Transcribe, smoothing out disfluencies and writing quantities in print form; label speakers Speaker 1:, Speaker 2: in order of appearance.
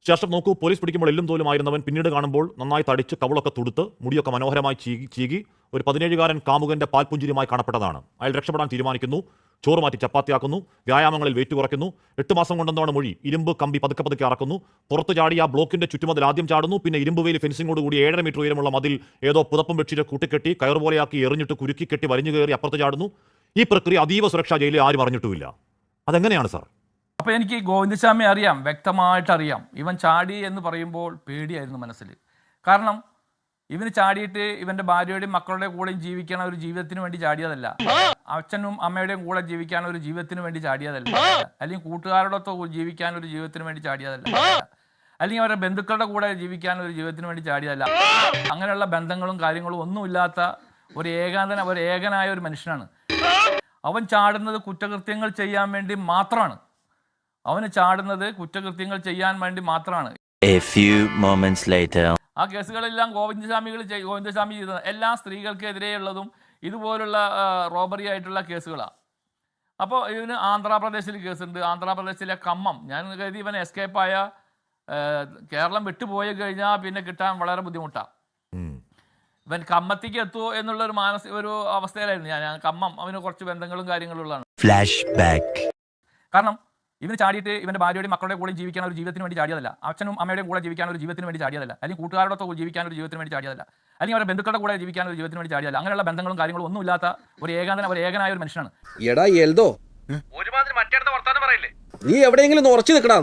Speaker 1: ശേഷം നോക്കൂ, പോലീസ് പിടിക്കുമ്പോൾ എല്ലും തോലുമായിരുന്നവൻ പിന്നീട് കാണുമ്പോൾ നന്നായി തടിച്ച് കവളൊക്കെ തുടുത്ത് മുടിയൊക്കെ മനോഹരമായി ചീകി ഒരു 17-കാരൻ കാമുകന്റെ പാൽപുഞ്ചിരിയുമായി കാണപ്പെട്ടതാണ്. അയാൾ രക്ഷപ്പെടാൻ തീരുമാനിക്കുന്നു, ചോറ് മാറ്റി ചപ്പാത്തിയാക്കുന്നു, വ്യായാമങ്ങളിൽ വെയിറ്റ് കുറയ്ക്കുന്നു, 8 മാസം കൊണ്ടെന്നാണ് മൊഴി. ഇരുമ്പ് കമ്പി പതുക്കെ അറക്കുന്നു, പുറത്ത് ചാടി ആ ബ്ലോക്കിന്റെ ചുറ്റുമതിൽ ആദ്യം ചാടുന്നു, പിന്നെ ഇരുമ്പ് വേലി ഫെൻസിങ്ങോടുകൂടി 7.5 മീറ്റർ ഉയരമുള്ള മതിൽ ഏതോ പുതപ്പും ബെഡ്ഷീറ്റ് കൂട്ടിക്കെട്ടി കയറുപോലെയാക്കി എറിഞ്ഞിട്ട് കുരുക്കി കെട്ടി വലിഞ്ഞു കയറി അപ്പുറത്ത് ചാടുന്നു. ഈ പ്രക്രിയ അതീവ സുരക്ഷാ ജയിലിൽ ആരും അറിഞ്ഞിട്ടുമില്ല. അതെങ്ങനെയാണ് സാർ?
Speaker 2: അപ്പോൾ എനിക്ക് ഗോവിന്ദസ്വാമി അറിയാം, വ്യക്തമായിട്ടറിയാം. ഇവൻ ചാടി എന്ന് പറയുമ്പോൾ പേടിയായിരുന്നു മനസ്സിൽ. കാരണം ഇവന് ചാടിയിട്ട് ഇവൻ്റെ ഭാര്യയുടെയും മക്കളുടെ കൂടെയും ജീവിക്കാൻ ഒരു ജീവിതത്തിന് വേണ്ടി ചാടിയതല്ല, അച്ഛനും അമ്മയുടെയും കൂടെ ജീവിക്കാൻ ഒരു ജീവിതത്തിന് വേണ്ടി ചാടിയതല്ല, അല്ലെങ്കിൽ കൂട്ടുകാരോടൊത്ത് ജീവിക്കാൻ ഒരു ജീവിതത്തിന് വേണ്ടി ചാടിയതല്ല, അല്ലെങ്കിൽ അവരുടെ ബന്ധുക്കളുടെ കൂടെ ജീവിക്കാൻ ഒരു ജീവിതത്തിന് വേണ്ടി ചാടിയതല്ല. അങ്ങനെയുള്ള ബന്ധങ്ങളും കാര്യങ്ങളും ഒന്നുമില്ലാത്ത ഒരു ഏകനായ ഒരു മനുഷ്യനാണ്. അവൻ ചാടുന്നത് കുറ്റകൃത്യങ്ങൾ ചെയ്യാൻ വേണ്ടി മാത്രമാണ്.
Speaker 3: A few moments later.
Speaker 2: ആ കേസുകളെല്ലാം ഗോവിന്ദസ്വാമി ചെയ്തത് എല്ലാ സ്ത്രീകൾക്കെതിരെയുള്ളതും ഇതുപോലുള്ള റോബറി ആയിട്ടുള്ള കേസുകളാണ്. അപ്പോൾ ഇവന് ആന്ധ്രാപ്രദേശിൽ കേസുണ്ട്. ആന്ധ്രാപ്രദേശിലെ കമ്മം, ഞാൻ കരുതി ഇവൻ എസ്കേപ്പായ കേരളം വിട്ടുപോയി കഴിഞ്ഞാൽ പിന്നെ കിട്ടാൻ വളരെ ബുദ്ധിമുട്ടാണ്. ഇവൻ കമ്മത്തേക്ക് എത്തുമോ എന്നുള്ള ഒരു അവസ്ഥയിലായിരുന്നു ഞാൻ. കമ്മം അവന് കുറച്ച് ബന്ധങ്ങളും കാര്യങ്ങളും ഉള്ളതാണ്.
Speaker 3: Flash back.
Speaker 2: കാരണം ഇവന് ചാടിയിട്ട് ഇവൻ്റെ ഭാര്യയുടെയും മക്കളുടെ കൂടെ ജീവിക്കാൻ ഒരു ജീവിതത്തിന് വേണ്ടി ചാടിയതല്ല, അച്ഛനും അമ്മയുടെയും കൂടെ ജീവിക്കാൻ ഒരു ജീവിതത്തിന് വേണ്ടി ചാടിയതല്ല, അല്ലെങ്കിൽ കൂട്ടുകാരോടൊത്ത് ജീവിക്കാൻ ഒരു ജീവിതത്തിന് വേണ്ടി ചാടിയതല്ല, അല്ലെങ്കിൽ അവരുടെ ബന്ധുക്കളുടെ കൂടെ ജീവിക്കാൻ ഒരു ജീവിതത്തിന് വേണ്ടി ചാടിയതല്ല. അങ്ങനെയുള്ള ബന്ധങ്ങളും കാര്യങ്ങളും ഒന്നുമില്ലാത്ത ഒരു ഏകനായ ഒരു മനുഷ്യനാണ്.
Speaker 4: എടാ എൽദോ, നീ എവിടെയെങ്കിലും ഉറച്ചു നിൽക്കടാ.